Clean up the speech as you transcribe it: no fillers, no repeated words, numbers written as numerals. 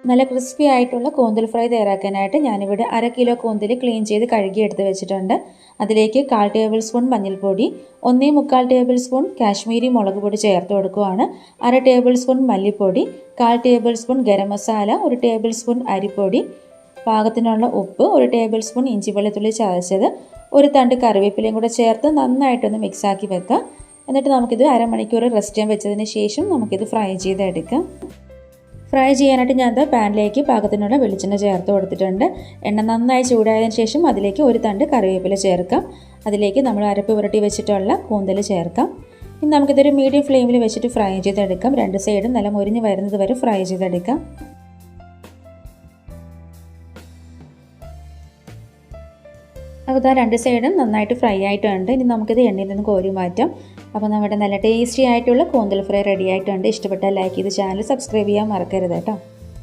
നല്ല ക്രിസ്പി ആയിട്ടുള്ള കൂന്തൽ ഫ്രൈ തയ്യാറാക്കാനായിട്ട് ഞാനിവിടെ 1/2 കിലോ കൂന്തൽ ക്ലീൻ ചെയ്ത് കഴുകി എടുത്ത് വെച്ചിട്ടുണ്ട്. അതിലേക്ക് 1/4 ടേബിൾ സ്പൂൺ മഞ്ഞൾപ്പൊടി, 1.25 ടേബിൾ സ്പൂൺ കാശ്മീരി മുളക് പൊടി ചേർത്ത് കൊടുക്കുകയാണ്. 1/2 ടേബിൾ സ്പൂൺ മല്ലിപ്പൊടി, 1/4 table spoon garam masala, 1 table spoon അരിപ്പൊടി, പാകത്തിനുള്ള ഉപ്പ്, 1 ടേബിൾ സ്പൂൺ ഇഞ്ചി വെളുത്തുള്ളി ചതച്ചത്, 1 തണ്ട് കറിവേപ്പിലയും കൂടെ ചേർത്ത് നന്നായിട്ടൊന്ന് മിക്സാക്കി വെക്കാം. എന്നിട്ട് നമുക്കിത് അരമണിക്കൂർ റെസ്റ്റ് ചെയ്യാൻ വെച്ചതിന് ശേഷം നമുക്കിത് ഫ്രൈ ചെയ്തെടുക്കാം. ഫ്രൈ ചെയ്യാനായിട്ട് ഞാൻ പാനിലേക്ക് പാകത്തിനുള്ള വെളിച്ചെണ്ണ ചേർത്ത് കൊടുത്തിട്ടുണ്ട്. എണ്ണ നന്നായി ചൂടായതിനു ശേഷം അതിലേക്ക് 1 തണ്ട് കറിവേപ്പില ചേർക്കാം. അതിലേക്ക് നമ്മൾ അരപ്പ് പുരട്ടി വെച്ചിട്ടുള്ള കൂന്തൽ ചേർക്കാം. ഇനി നമുക്കിതൊരു മീഡിയം ഫ്ലെയിമിൽ വെച്ചിട്ട് ഫ്രൈ ചെയ്തെടുക്കാം. 2 സൈഡും നല്ല മൊരിഞ്ഞ് വരുന്നത് വരെ ഫ്രൈ ചെയ്തെടുക്കാം. അപ്പോൾ 2 സൈഡും നന്നായിട്ട് ഫ്രൈ ആയിട്ടുണ്ട്. ഇനി നമുക്കിത് എണ്ണയിൽ നിന്ന് കോരി മാറ്റാം. അപ്പോൾ നമ്മുടെ നല്ല ടേസ്റ്റി ആയിട്ടുള്ള കൂന്തൽ ഫ്രൈ റെഡി ആയിട്ടുണ്ട്. ഇഷ്ടപ്പെട്ടാൽ ലൈക്ക് ചെയ്ത് ചാനൽ സബ്സ്ക്രൈബ് ചെയ്യാൻ മറക്കരുത് കേട്ടോ.